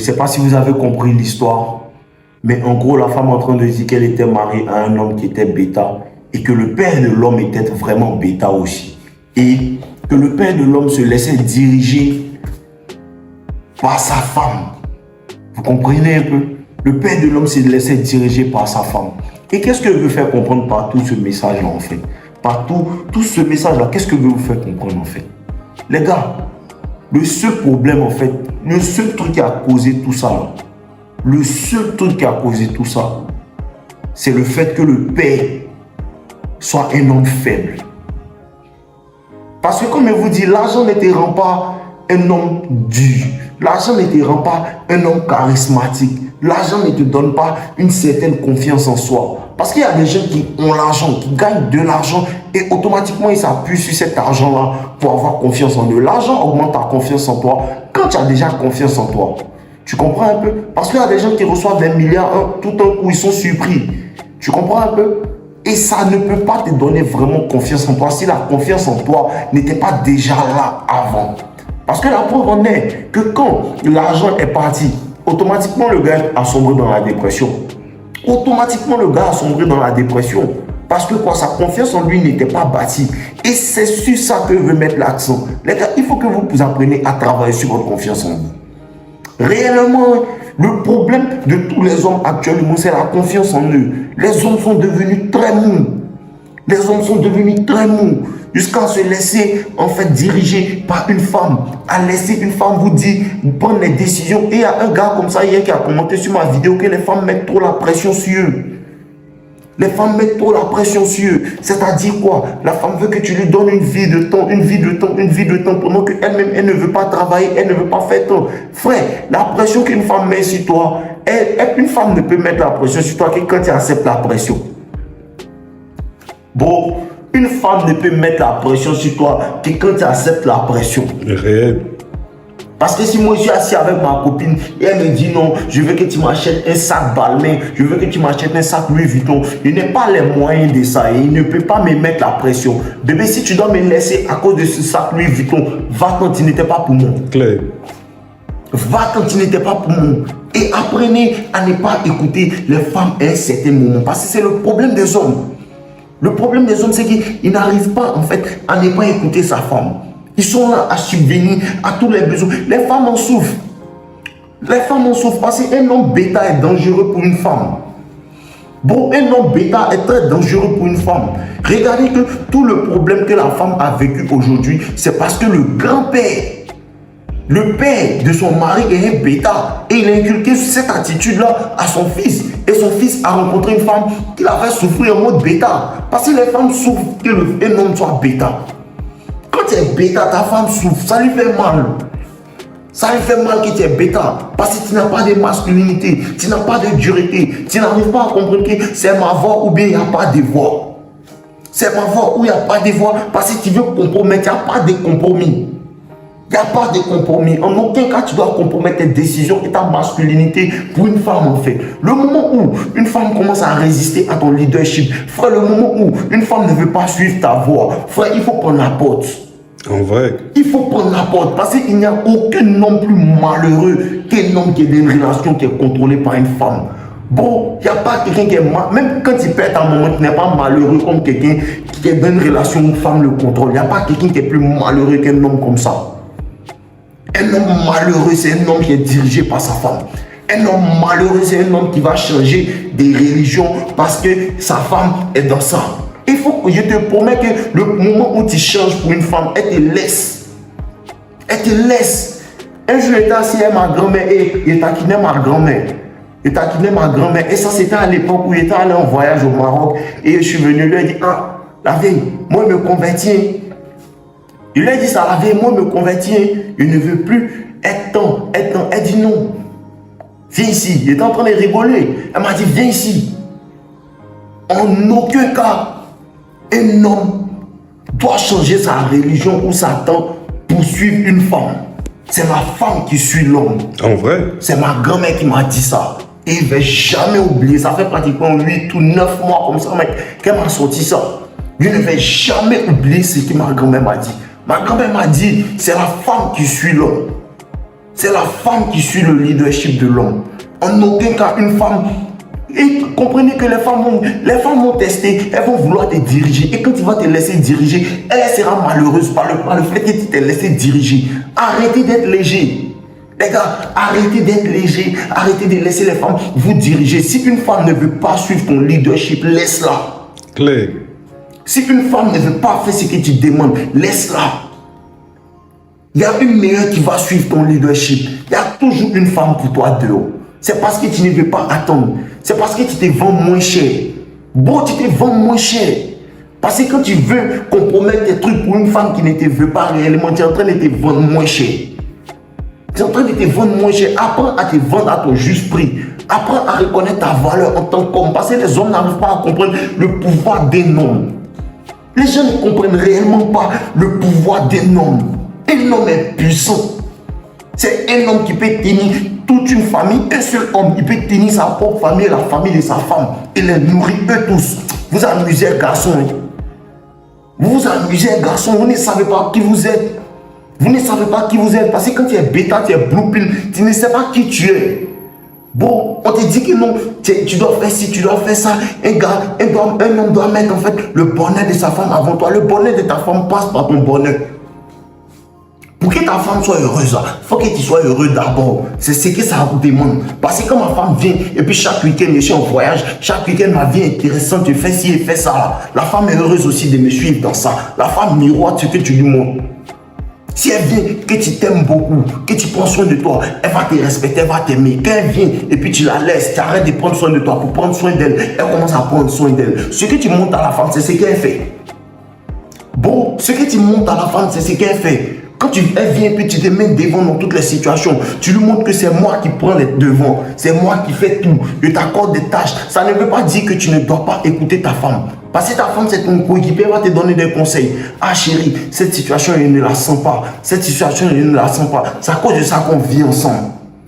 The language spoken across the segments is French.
Je ne sais pas si vous avez compris l'histoire, mais en gros, la femme est en train de dire qu'elle était mariée à un homme qui était bêta et que le père de l'homme était vraiment bêta aussi. Et que le père de l'homme se laissait diriger par sa femme. Vous comprenez un peu? Le père de l'homme se laissait diriger par sa femme. Et qu'est-ce que veut faire comprendre par tout ce message-là en fait? Par tout ce message-là, qu'est-ce que veut vous faire comprendre en fait? Les gars, le seul problème en fait, le seul truc qui a causé tout ça, là, le seul truc qui a causé tout ça, c'est le fait que le père soit un homme faible. Parce que comme je vous dis, l'argent ne te rend pas un homme dur. L'argent ne te rend pas un homme charismatique. L'argent ne te donne pas une certaine confiance en soi. Parce qu'il y a des gens qui ont l'argent, qui gagnent de l'argent et automatiquement ils s'appuient sur cet argent-là pour avoir confiance en eux. L'argent augmente ta confiance en toi quand tu as déjà confiance en toi. Tu comprends un peu? Parce qu'il y a des gens qui reçoivent des milliards tout un coup, ils sont surpris. Tu comprends un peu? Et ça ne peut pas te donner vraiment confiance en toi si la confiance en toi n'était pas déjà là avant. Parce que la preuve en est que quand l'argent est parti, automatiquement le gars a sombré dans la dépression. Automatiquement le gars a sombré dans la dépression. Parce que quoi, sa confiance en lui n'était pas bâtie. Et c'est sur ça que je veux mettre l'accent. Les gars, il faut que vous appreniez à travailler sur votre confiance en vous. Réellement, le problème de tous les hommes actuellement, c'est la confiance en eux. Les hommes sont devenus très mous. Les hommes sont devenus très mous. Jusqu'à se laisser en fait diriger par une femme. À laisser une femme vous dire, prendre les décisions. Et il y a un gars comme ça hier qui a commenté sur ma vidéo que les femmes mettent trop la pression sur eux. Les femmes mettent trop la pression sur eux. C'est-à-dire quoi? La femme veut que tu lui donnes une vie de temps, une vie de temps, une vie de temps, pendant qu'elle-même, elle ne veut pas travailler, elle ne veut pas faire temps. Frère, la pression qu'une femme met sur toi, une femme ne peut mettre la pression sur toi que quand tu acceptes la pression. Bon, une femme ne peut mettre la pression sur toi que quand tu acceptes la pression. Réel. Parce que si moi je suis assis avec ma copine et elle me dit non, je veux que tu m'achètes un sac Balmain, je veux que tu m'achètes un sac Louis Vuitton, je n'ai pas les moyens de ça et il ne peut pas me mettre la pression. Bébé, si tu dois me laisser à cause de ce sac Louis Vuitton, va quand tu n'étais pas pour moi. Clair. Va quand tu n'étais pas pour moi. Et apprenez à ne pas écouter les femmes à un certain moment. Parce que c'est le problème des hommes. Le problème des hommes, c'est qu'ils n'arrivent pas en fait à ne pas écouter sa femme. Ils sont là à subvenir à tous les besoins. Les femmes en souffrent. Les femmes en souffrent parce qu'un homme bêta est dangereux pour une femme. Bon, un homme bêta est très dangereux pour une femme. Regardez que tout le problème que la femme a vécu aujourd'hui, c'est parce que le grand-père, le père de son mari est un bêta. Et il a inculqué cette attitude-là à son fils. Et son fils a rencontré une femme qui l'a fait souffrir en mode bêta. Parce que les femmes souffrent que un homme soit bêta. Quand tu es bêta, ta femme souffre, ça lui fait mal. Ça lui fait mal que tu es bêta. Parce que tu n'as pas de masculinité, tu n'as pas de dureté. Tu n'arrives pas à comprendre que c'est ma voix ou bien il n'y a pas de voix. C'est ma voix ou il n'y a pas de voix. Parce que tu veux compromettre, il n'y a pas de compromis. Il n'y a pas de compromis. En aucun cas, tu dois compromettre tes décisions et ta masculinité pour une femme en fait. Le moment où une femme commence à résister à ton leadership, frère, le moment où une femme ne veut pas suivre ta voix, frère, il faut prendre la porte. En vrai. Il faut prendre la porte parce qu'il n'y a aucun homme plus malheureux qu'un homme qui est dans une relation qui est contrôlée par une femme. Bon, il n'y a pas quelqu'un qui est malheureux. Même quand tu perds ta maman, tu n'es pas malheureux comme quelqu'un qui est dans une relation où une femme le contrôle. Il n'y a pas quelqu'un qui est plus malheureux qu'un homme comme ça. Un homme malheureux, c'est un homme qui est dirigé par sa femme. Un homme malheureux, c'est un homme qui va changer des religions parce que sa femme est dans ça. Il faut que je te promets que le moment où tu changes pour une femme, elle te laisse. Elle te laisse. Un jour, j'étais assis avec ma grand-mère et il taquinait ma grand-mère. Il taquinait ma grand-mère. Et ça, c'était à l'époque où il était allé en voyage au Maroc. Et je suis venu lui dire, ah, la veille, moi, je me convertis. Il lui a dit ça la veille, moi, je me convertis. Je ne veux plus être temps. Elle dit non. Viens ici. Il était en train de rigoler. Elle m'a dit, viens ici. En aucun cas, un homme doit changer sa religion ou sa temps pour suivre une femme. C'est ma femme qui suit l'homme. En vrai? C'est ma grand-mère qui m'a dit ça. Et je ne vais jamais oublier. Ça fait pratiquement 8 ou 9 mois comme ça, mec, qu'elle m'a sorti ça. Je ne vais jamais oublier ce que ma grand-mère m'a dit. Ma grand-mère m'a dit, c'est la femme qui suit l'homme. C'est la femme qui suit le leadership de l'homme. En aucun cas, une femme... Et comprenez que les femmes vont tester, elles vont vouloir te diriger. Et quand tu vas te laisser diriger, elle sera malheureuse par le fait que tu t'es laissé diriger. Arrêtez d'être léger. Les gars, arrêtez d'être léger. Arrêtez de laisser les femmes vous diriger. Si une femme ne veut pas suivre ton leadership, laisse-la. Claire. Si une femme ne veut pas faire ce que tu demandes, laisse-la. Il y a une meilleure qui va suivre ton leadership. Il y a toujours une femme pour toi dehors. C'est parce que tu ne veux pas attendre. C'est parce que tu te vends moins cher. Bon, tu te vends moins cher. Parce que quand tu veux compromettre tes trucs pour une femme qui ne te veut pas réellement, tu es en train de te vendre moins cher. Tu es en train de te vendre moins cher. Apprends à te vendre à ton juste prix. Apprends à reconnaître ta valeur en tant qu'homme. Parce que les hommes n'arrivent pas à comprendre le pouvoir d'un homme. Les gens ne comprennent réellement pas le pouvoir d'un homme. Un homme est puissant. C'est un homme qui peut tenir toute une famille, un seul homme, il peut tenir sa propre famille et la famille de sa femme. Il les nourrit eux tous. Vous amusez, garçon. Vous vous amusez, garçon. Vous ne savez pas qui vous êtes. Vous ne savez pas qui vous êtes. Parce que quand tu es bêta, tu es blue pill, tu ne sais pas qui tu es. Bon, on te dit que non, tu dois faire ci, tu dois faire ça. Un homme doit mettre en fait le bonheur de sa femme avant toi. Le bonheur de ta femme passe par ton bonheur. Pour que ta femme soit heureuse, il faut que tu sois heureux d'abord. C'est ce que ça demande. Parce que quand ma femme vient, et puis chaque week-end, je suis en voyage, chaque week-end, ma vie est intéressante, tu fais ci et fais ça. La femme est heureuse aussi de me suivre dans ça. La femme miroite ce que tu lui montres. Si elle vient, que tu t'aimes beaucoup, que tu prends soin de toi, elle va te respecter, elle va t'aimer. Quand elle vient et puis tu la laisses, tu arrêtes de prendre soin de toi pour prendre soin d'elle, elle commence à prendre soin d'elle. Ce que tu montres à la femme, c'est ce qu'elle fait. Bon, ce que tu montres à la femme, c'est ce qu'elle fait. Quand elle vient et puis tu te mets devant dans toutes les situations, tu lui montres que c'est moi qui prends les devants, c'est moi qui fais tout, je t'accorde des tâches. Ça ne veut pas dire que tu ne dois pas écouter ta femme. Parce que ta femme, c'est ton coéquipier, elle va te donner des conseils. Ah chérie, cette situation, je ne la sens pas. Cette situation, je ne la sens pas. C'est à cause de ça qu'on vit ensemble.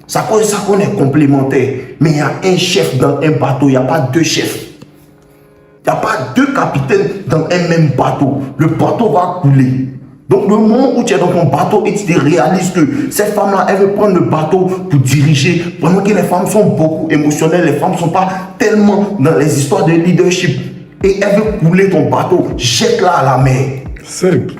C'est à cause de ça qu'on est complémentaires. Mais il y a un chef dans un bateau, il n'y a pas deux chefs. Il n'y a pas deux capitaines dans un même bateau. Le bateau va couler. Donc le moment où tu es dans ton bateau et tu te réalises que cette femme-là, elle veut prendre le bateau pour diriger, pendant que les femmes sont beaucoup émotionnelles, les femmes ne sont pas tellement dans les histoires de leadership, et elle veut couler ton bateau, jette-la à la mer. Simple.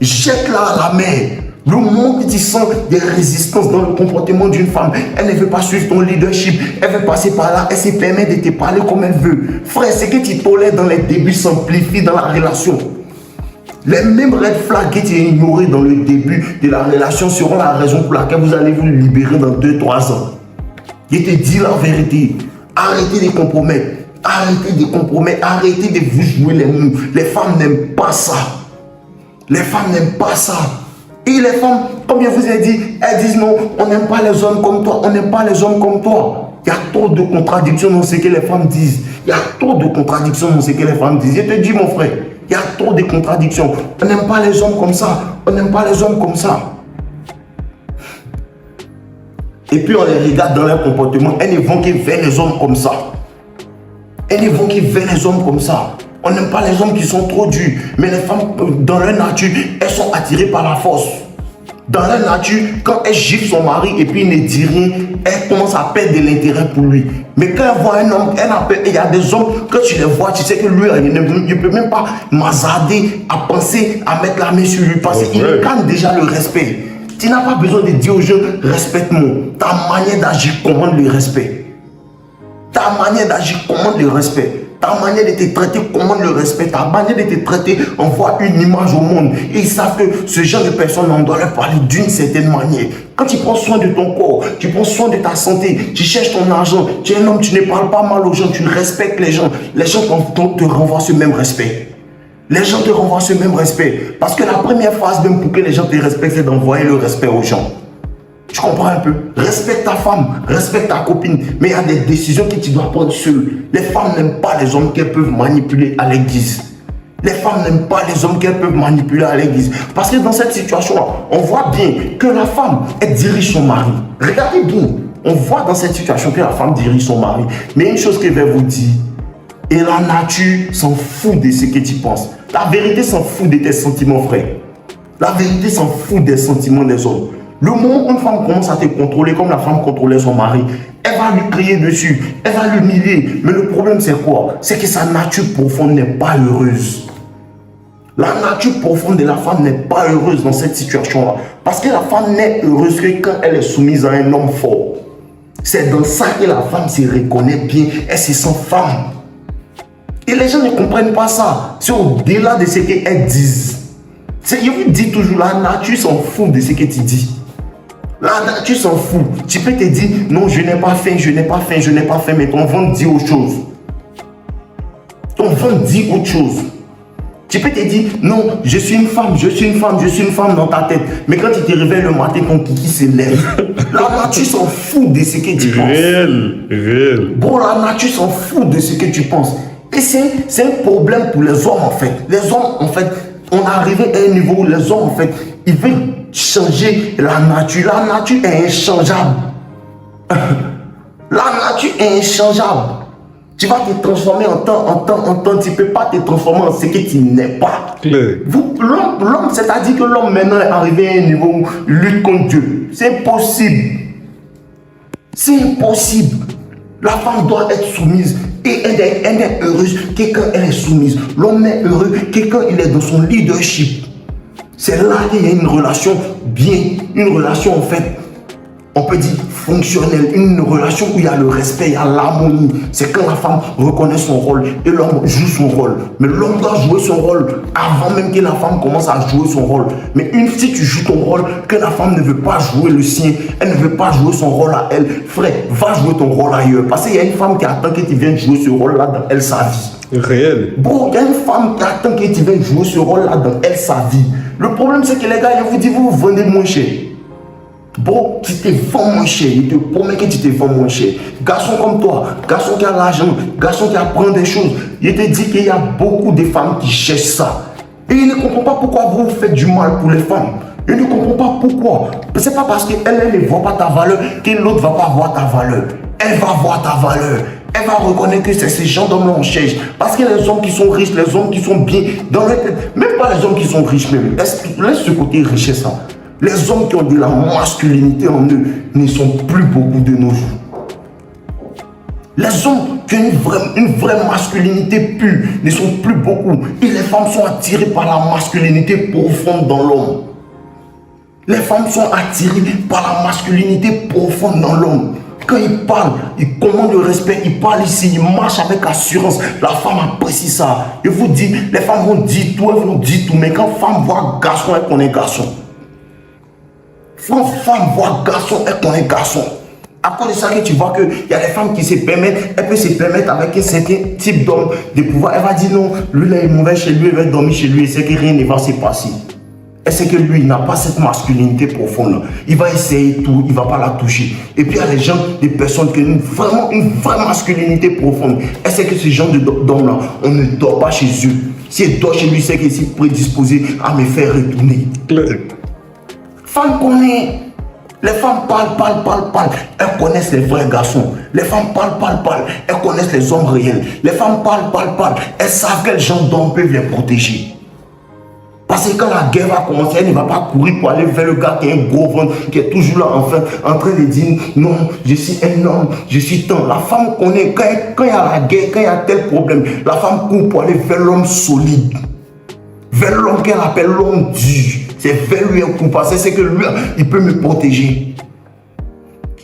Jette-la à la mer. Le moment que tu sens des résistances dans le comportement d'une femme, elle ne veut pas suivre ton leadership, elle veut passer par là, elle se permet de te parler comme elle veut. Frère, ce que tu tolères dans les débuts s'amplifie dans la relation. Les mêmes red flags que tu as ignorés dans le début de la relation seront la raison pour laquelle vous allez vous libérer dans 2-3 ans. Je te dis la vérité. Arrêtez de compromettre. Arrêtez de compromettre. Arrêtez de vous jouer les mots. Les femmes n'aiment pas ça. Les femmes n'aiment pas ça. Et les femmes, comme je vous ai dit, elles disent non, on n'aime pas les hommes comme toi. On n'aime pas les hommes comme toi. Il y a trop de contradictions dans ce que les femmes disent. Il y a trop de contradictions dans ce que les femmes disent. Je te dis mon frère. Il y a trop de contradictions. On n'aime pas les hommes comme ça. On n'aime pas les hommes comme ça. Et puis on les regarde dans leur comportement. Elles ne vont que vers les hommes comme ça. Elles ne vont que vers les hommes comme ça. On n'aime pas les hommes qui sont trop durs. Mais les femmes, dans leur nature, elles sont attirées par la force. Dans leur nature, quand elle gifle son mari et puis il ne dit rien, elle commence à perdre de l'intérêt pour lui. Mais quand elle voit un homme, il y a des hommes, quand tu les vois, tu sais que lui, il ne peut même pas m'hazarder à penser à mettre la main sur lui parce qu'il gagne déjà le respect. Tu n'as pas besoin de dire aux gens, respecte-moi. Ta manière d'agir commande le respect. Ta manière d'agir commande le respect. Ta manière de te traiter commande le respect. Ta manière de te traiter envoie une image au monde. Et ils savent que ce genre de personnes, on doit leur parler d'une certaine manière. Quand tu prends soin de ton corps, tu prends soin de ta santé, tu cherches ton argent, tu es un homme, tu ne parles pas mal aux gens, tu respectes les gens te renvoient ce même respect. Les gens te renvoient ce même respect. Parce que la première phase même pour que les gens te respectent, c'est d'envoyer le respect aux gens. Tu comprends un peu? Respecte ta femme, respecte ta copine. Mais il y a des décisions que tu dois prendre seul. Les femmes n'aiment pas les hommes qu'elles peuvent manipuler à l'église. Les femmes n'aiment pas les hommes qu'elles peuvent manipuler à l'église. Parce que dans cette situation, on voit bien que la femme, elle dirige son mari. Regardez bien. On voit dans cette situation que la femme dirige son mari. Mais une chose que je vais vous dire, et la nature s'en fout de ce que tu penses. La vérité s'en fout de tes sentiments, frère. La vérité s'en fout des sentiments des hommes. Le moment où une femme commence à te contrôler comme la femme contrôlait son mari, elle va lui crier dessus, elle va l'humilier. Mais le problème c'est quoi? C'est que sa nature profonde n'est pas heureuse. La nature profonde de la femme n'est pas heureuse dans cette situation-là. Parce que la femme n'est heureuse que quand elle est soumise à un homme fort. C'est dans ça que la femme se reconnaît bien, elle se sent femme. Et les gens ne comprennent pas ça. C'est au-delà de ce qu'elles disent. Je vous dis toujours, la nature s'en fout de ce que tu dis. La nature s'en fout. Tu peux te dire, non, je n'ai pas faim, je n'ai pas faim, je n'ai pas faim, mais ton ventre dit autre chose. Ton ventre dit autre chose. Tu peux te dire, non, je suis une femme, je suis une femme, je suis une femme dans ta tête. Mais quand tu te réveilles le matin, ton kiki se lève. La nature s'en fout de ce que tu penses. Réel. Bon, la nature s'en fout de ce que tu penses. Et c'est un problème pour les hommes, en fait. Les hommes, en fait, on est arrivé à un niveau où les hommes, en fait, ils veulent changer la nature. La nature est inchangeable. La nature est inchangeable. Tu vas te transformer en temps. Tu ne peux pas te transformer en ce que tu n'es pas. L'homme, c'est-à-dire que l'homme maintenant est arrivé à un niveau où il lutte contre Dieu. C'est impossible. C'est impossible. La femme doit être soumise. Et elle est heureuse que quand elle est soumise. L'homme est heureux que quand il est dans son leadership. C'est là qu'il y a une relation bien. Une relation en fait, on peut dire fonctionnelle. Une relation où il y a le respect, il y a l'harmonie. C'est quand la femme reconnaît son rôle et l'homme joue son rôle. Mais l'homme doit jouer son rôle avant même que la femme commence à jouer son rôle. Mais si tu joues ton rôle, que la femme ne veut pas jouer le sien, elle ne veut pas jouer son rôle à elle, frère, va jouer ton rôle ailleurs. Parce qu'il y a une femme qui attend que tu viennes jouer ce rôle-là dans elle, sa vie. Réel. Bon, il y a une femme qui attend que tu viennes jouer ce rôle-là dans elle, sa vie. Le problème, c'est que les gars, je vous dis, vous vendez moins cher. Bon, tu te vends moins cher, il te promet que tu te vends moins cher. Garçon comme toi, garçon qui a l'argent, garçon qui apprend des choses, il te dit qu'il y a beaucoup de femmes qui cherchent ça. Et il ne comprend pas pourquoi vous faites du mal pour les femmes. Il ne comprend pas pourquoi. C'est pas parce qu'elle ne voit pas ta valeur que l'autre ne va pas voir ta valeur. Elle va voir ta valeur. Elle va reconnaître que c'est ces gens d'hommes on cherche. Parce que les hommes qui sont riches, les hommes qui sont bien dans leur tête, même pas les hommes qui sont riches même. Laisse ce côté richesse là. Les hommes qui ont de la masculinité en eux ne sont plus beaucoup de nos jours. Les hommes qui ont une vraie masculinité pure ne sont plus beaucoup. Et les femmes sont attirées par la masculinité profonde dans l'homme. Les femmes sont attirées par la masculinité profonde dans l'homme. Quand il parle, il commande le respect, il parle ici, il marche avec assurance. La femme apprécie ça. Je vous dis, les femmes vont dire tout, elles vont dire tout. Mais quand femme voit garçon, elle connaît garçon. Quand femme voit garçon, elle connaît garçon. À cause de ça que tu vois qu'il y a des femmes qui se permettent, elle peut se permettre avec un certain type d'homme de pouvoir. Elle va dire non, lui là il est mauvais chez lui, elle va dormir chez lui et c'est que rien ne va se passer. Elle sait que lui, il n'a pas cette masculinité profonde. Il va essayer tout, il ne va pas la toucher. Et puis il y a les gens, des personnes qui ont vraiment une vraie masculinité profonde. Elle sait que ce genre d'homme-là, on ne dort pas chez eux. Si elle dort chez lui, c'est qu'il est prédisposé à me faire retourner. Femme connaît. Les femmes parlent. Elles connaissent les vrais garçons. Les femmes parlent. Elles connaissent les hommes réels. Les femmes parlent. Elles savent quel genre d'homme peuvent les protéger. Parce que quand la guerre va commencer, elle ne va pas courir pour aller vers le gars qui a un gros ventre, qui est toujours là en train de dire non, je suis un homme, je suis tant. La femme connaît, quand il y a la guerre, quand il y a tel problème, la femme court pour aller vers l'homme solide. Vers l'homme qu'elle appelle l'homme dur. C'est vers lui un coup parce que c'est que lui, il peut me protéger.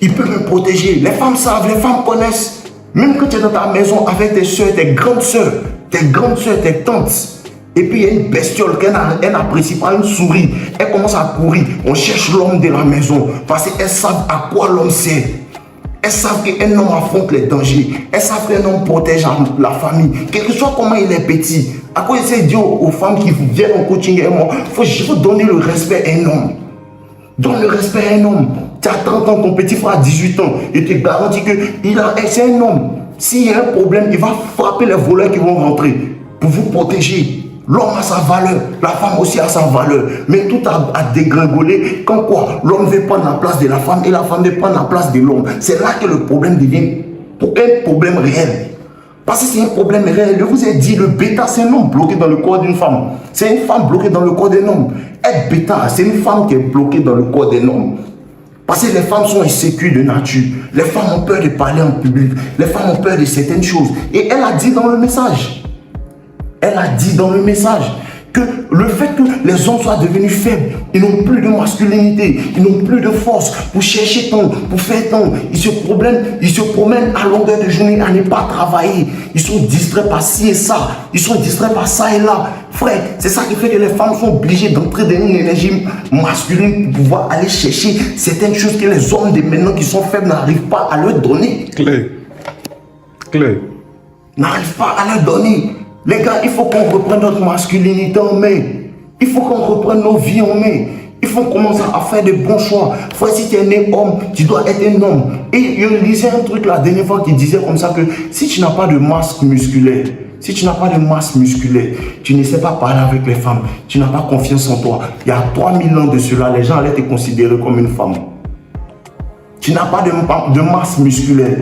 Il peut me protéger. Les femmes savent, les femmes connaissent. Même quand tu es dans ta maison avec tes soeurs, tes grandes soeurs, tes tantes. Et puis il y a une bestiole qu'elle n'apprécie pas, une souris. Elle commence à courir. On cherche l'homme de la maison parce qu'elles savent à quoi l'homme sert. Elles savent qu'un homme affronte les dangers. Elles savent qu'un homme protège la famille. Quel que soit comment il est petit. À quoi j'essaie de dire aux femmes qui viennent au coaching et moi, il faut donner le respect à un homme. Donne le respect à un homme. Tu as 30 ans, ton petit frère a 18 ans. Je te garantis que c'est un homme. S'il y a un problème, il va frapper les voleurs qui vont rentrer pour vous protéger. L'homme a sa valeur, la femme aussi a sa valeur. Mais tout a dégringolé quand quoi? L'homme veut prendre la place de la femme et la femme veut prendre la place de l'homme. C'est là que le problème devient un problème réel. Parce que c'est un problème réel. Je vous ai dit, le bêta, c'est un homme bloqué dans le corps d'une femme. C'est une femme bloquée dans le corps d'un homme. être bêta, c'est une femme qui est bloquée dans le corps des hommes. Parce que les femmes sont insécures de nature. Les femmes ont peur de parler en public. Les femmes ont peur de certaines choses. Et elle a dit dans le message. Elle a dit dans le message que le fait que les hommes soient devenus faibles, ils n'ont plus de masculinité, ils n'ont plus de force pour chercher tant, pour faire tant. Ils se promènent à longueur de journée à ne pas travailler. Ils sont distraits par ci et ça. Ils sont distraits par ça et là. Frère, c'est ça qui fait que les femmes sont obligées d'entrer dans une énergie masculine pour pouvoir aller chercher certaines choses que les hommes de maintenant qui sont faibles n'arrivent pas à leur donner. Clair. N'arrivent pas à leur donner. Les gars, il faut qu'on reprenne notre masculinité en main. Il faut qu'on reprenne nos vies en main. Il faut commencer à faire de bons choix. Frère, si tu es né homme, tu dois être un homme. Et je lisais un truc la dernière fois qui disait comme ça que si tu n'as pas de masse musculaire, tu ne sais pas parler avec les femmes, tu n'as pas confiance en toi. Il y a 3000 ans de cela, les gens allaient te considérer comme une femme. Tu n'as pas de masse musculaire.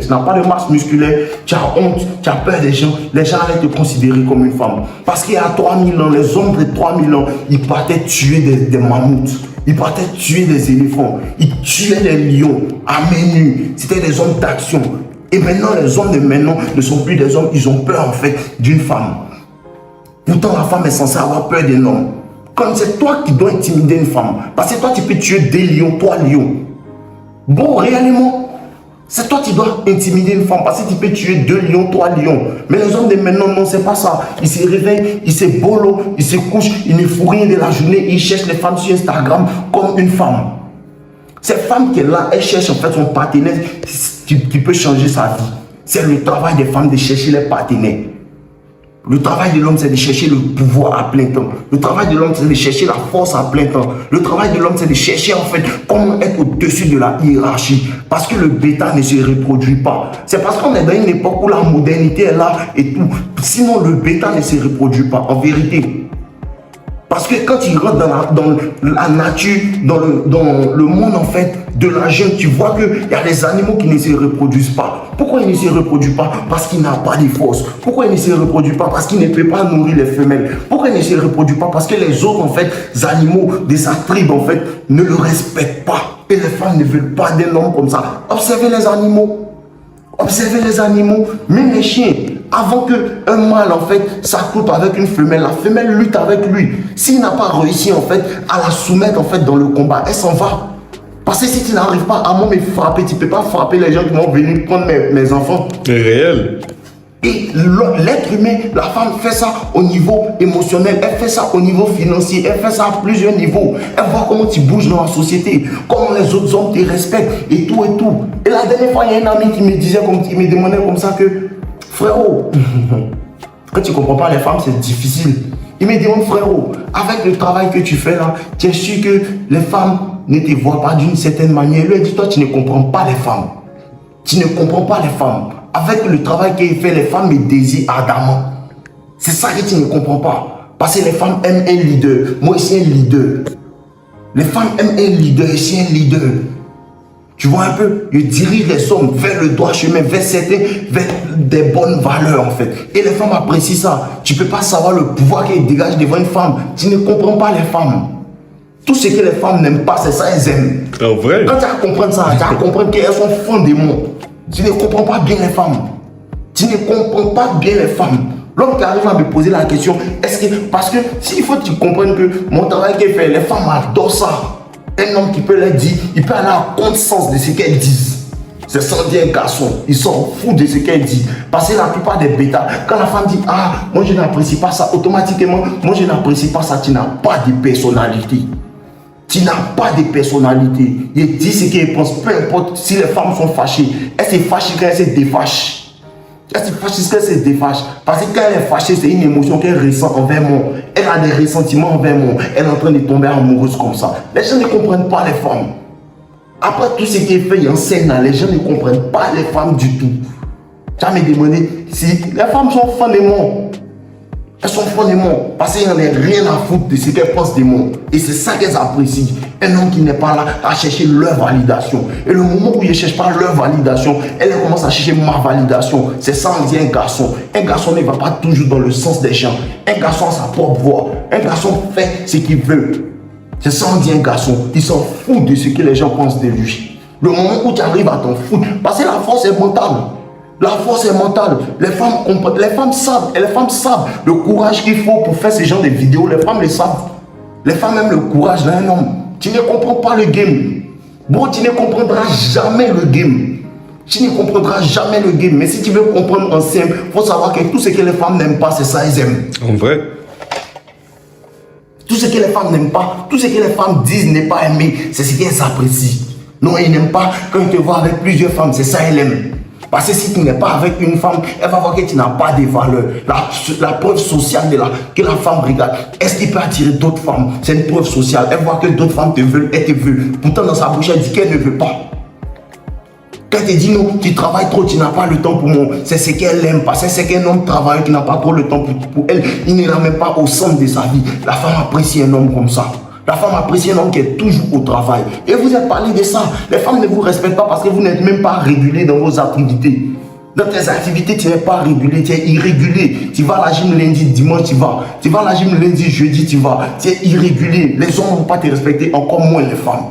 Tu as honte, tu as peur des gens. Les gens allaient te considérer comme une femme. Parce qu'il y a 3000 ans, les hommes de 3000 ans, ils partaient tuer des mammouths. Ils partaient tuer des éléphants. Ils tuaient les lions à main nue. C'était des hommes d'action. Et maintenant, les hommes de maintenant ne sont plus des hommes. Ils ont peur en fait d'une femme. Pourtant, la femme est censée avoir peur d'un homme. Comme c'est toi qui dois intimider une femme. Parce que toi, tu peux tuer 2 lions, 3 lions. Bon, réellement, c'est toi qui dois intimider une femme parce que tu peux tuer 2 lions, 3 lions. Mais les hommes de maintenant, non, c'est pas ça. Ils se réveillent, ils se bolent, ils se couchent, ils ne font rien de la journée. Ils cherchent les femmes sur Instagram comme une femme. Cette femme qui est là, elle cherche en fait son partenaire qui peut changer sa vie. C'est le travail des femmes de chercher les partenaires. Le travail de l'homme, c'est de chercher le pouvoir à plein temps. Le travail de l'homme, c'est de chercher la force à plein temps. Le travail de l'homme, c'est de chercher en fait comment être au-dessus de la hiérarchie. Parce que le bêta ne se reproduit pas. C'est parce qu'on est dans une époque où la modernité est là et tout. Sinon, le bêta ne se reproduit pas, en vérité. Parce que quand tu rentres dans la nature, dans le monde en fait de la jungle, tu vois qu'il y a des animaux qui ne se reproduisent pas. Pourquoi ils ne se reproduisent pas? Parce qu'ils n'ont pas de force. Pourquoi ils ne se reproduisent pas? Parce qu'ils ne peuvent pas nourrir les femelles. Pourquoi ils ne se reproduisent pas? Parce que les autres en fait, animaux de sa tribu en fait, ne le respectent pas. Et les femmes ne veulent pas d'un homme comme ça. Observez les animaux. Observez les animaux, même les chiens. Avant qu'un mâle en fait s'accouple avec une femelle, la femelle lutte avec lui. S'il n'a pas réussi en fait à la soumettre en fait dans le combat, elle s'en va. Parce que si tu n'arrives pas à me frapper, tu ne peux pas frapper les gens qui vont venir prendre mes enfants. C'est réel. Et l'être humain, la femme fait ça au niveau émotionnel, elle fait ça au niveau financier, elle fait ça à plusieurs niveaux. Elle voit comment tu bouges dans la société, comment les autres hommes te respectent et tout et tout. Et la dernière fois, il y a un ami qui me disait, qui me demandait comme ça que, frérot, quand tu ne comprends pas les femmes, c'est difficile. Il me dit, frérot, avec le travail que tu fais là, tu es sûr que les femmes ne te voient pas d'une certaine manière. Il lui a dit, toi, tu ne comprends pas les femmes. Tu ne comprends pas les femmes. Avec le travail qu'il fait, les femmes me désirent ardemment. C'est ça que tu ne comprends pas. Parce que les femmes aiment un leader. Moi, je suis un leader. Les femmes aiment un leader. Je suis un leader. Tu vois un peu, je dirige les hommes vers le droit chemin, vers des bonnes valeurs en fait. Et les femmes apprécient ça. Tu ne peux pas savoir le pouvoir qu'elles dégagent devant une femme. Tu ne comprends pas les femmes. Tout ce que les femmes n'aiment pas, c'est ça qu'elles aiment. Oh, vrai. Quand tu vas comprendre ça, tu vas comprendre qu'elles sont fonds démons. Tu ne comprends pas bien les femmes. Tu ne comprends pas bien les femmes. L'homme qui arrive à me poser la question, est-ce que... Parce que s'il faut que tu comprennes que mon travail qu'elle fait, les femmes adorent ça. Un homme qui peut leur dire, il peut aller à conscience de ce qu'elles disent. C'est sans dire un garçon, ils s'en foutent de ce qu'elle dit. Parce que la plupart des bêtas, quand la femme dit, ah, moi je n'apprécie pas ça, automatiquement, moi je n'apprécie pas ça, tu n'as pas de personnalité. Tu n'as pas de personnalité. Il dit ce qu'il pense, peu importe si les femmes sont fâchées. Elle se fâche quand elle se défâche. Elle se fâche quand elle se défâche. Parce que quand elle est fâchée, c'est une émotion qu'elle ressent envers moi. Elle a des ressentiments envers moi. Elle est en train de tomber amoureuse comme ça. Les gens ne comprennent pas les femmes. Après tout ce qui est fait en scène, les gens ne comprennent pas les femmes du tout. Tu vas me demander si les femmes sont fans de moi. Elles sont fans de moi parce qu'il n'y en a rien à foutre de ce qu'elles pensent de moi. Et c'est ça qu'elles apprécient. Un homme qui n'est pas là à chercher leur validation. Et le moment où ils ne cherchent pas leur validation, elles commencent à chercher ma validation. C'est ça, on dit un garçon. Un garçon ne va pas toujours dans le sens des gens. Un garçon a sa propre voix. Un garçon fait ce qu'il veut. C'est ça, on dit un garçon. Il s'en fout de ce que les gens pensent de lui. Le moment où tu arrives à t'en foutre, parce que la force est mentale. La force est mentale. Les femmes savent le courage qu'il faut pour faire ce genre de vidéos. Les femmes le savent. Les femmes aiment le courage d'un homme. Tu ne comprends pas le game. Bon, tu ne comprendras jamais le game. Tu ne comprendras jamais le game. Mais si tu veux comprendre en simple, il faut savoir que tout ce que les femmes n'aiment pas, c'est ça qu'elles aiment. En vrai. Tout ce que les femmes n'aiment pas, tout ce que les femmes disent n'est pas aimé, c'est ce qu'elles apprécient. Non, elles n'aiment pas quand ils te voient avec plusieurs femmes, c'est ça qu'elles aiment. Parce que si tu n'es pas avec une femme, elle va voir que tu n'as pas de valeur. La preuve sociale que la femme regarde, est-ce qu'il peut attirer d'autres femmes? C'est une preuve sociale. Elle voit que d'autres femmes te veulent, elle te veut. Pourtant, dans sa bouche, elle dit qu'elle ne veut pas. Quand elle te dit non, tu travailles trop, tu n'as pas le temps pour moi. C'est ce qu'elle aime pas. C'est qu'un homme travailleur qui n'a pas trop le temps pour elle. Il ne la met pas au centre de sa vie. La femme apprécie un homme comme ça. La femme apprécie un homme qui est toujours au travail. Et vous êtes parlé de ça. Les femmes ne vous respectent pas parce que vous n'êtes même pas régulé dans vos activités. Dans tes activités, tu n'es pas régulé, tu es irrégulier. Tu vas à la gym lundi, dimanche, tu vas. Tu vas à la gym lundi, jeudi, tu vas. Tu es irrégulier. Les hommes ne vont pas te respecter, encore moins les femmes.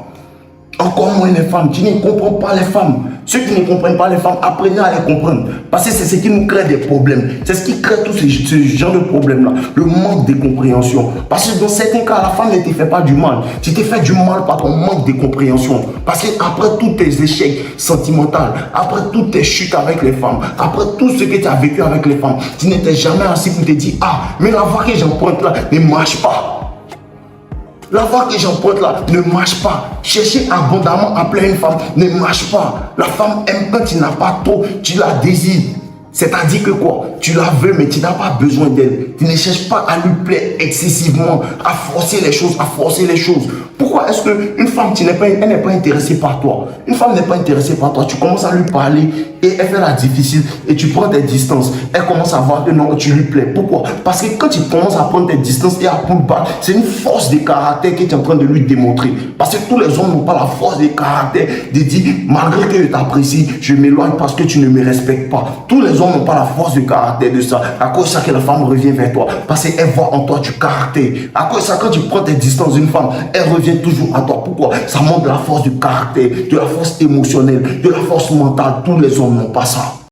Encore moins les femmes. Tu ne comprends pas les femmes. Ceux qui ne comprennent pas les femmes, apprenez à les comprendre. Parce que c'est ce qui nous crée des problèmes. C'est ce qui crée tous ce genre de problèmes-là. Le manque de compréhension. Parce que dans certains cas, la femme ne te fait pas du mal. Tu te fais du mal par ton manque de compréhension. Parce qu'après tous tes échecs sentimentaux, après toutes tes chutes avec les femmes, après tout ce que tu as vécu avec les femmes, tu n'étais jamais assis pour te dire, ah, mais la voie que j'emprunte là ne marche pas. La voie que j'emprunte là ne marche pas. Chercher abondamment à plaire une femme ne marche pas. La femme aime quand tu n'as pas trop, tu la désires. C'est-à-dire que quoi? Tu la veux, mais tu n'as pas besoin d'elle. Tu ne cherches pas à lui plaire excessivement, à forcer les choses, à forcer les choses. Pourquoi est-ce qu'une femme, elle n'est pas intéressée par toi? Une femme n'est pas intéressée par toi. Tu commences à lui parler et elle fait la difficile et tu prends tes distances. Elle commence à voir que non, tu lui plais. Pourquoi? Parce que quand tu commences à prendre tes distances et à pull back, c'est une force de caractère que tu es en train de lui démontrer. Parce que tous les hommes n'ont pas la force de caractère de dire, malgré que je t'apprécie, je m'éloigne parce que tu ne me respectes pas. Tous les hommes n'ont pas la force de caractère de ça. À cause de ça que la femme revient vers toi. Parce qu'elle voit en toi du caractère. À cause de ça, quand tu prends tes distances d'une femme, elle revient toujours à toi. Pourquoi? Ça montre de la force du caractère, de la force émotionnelle, de la force mentale. Tous les hommes n'ont pas ça.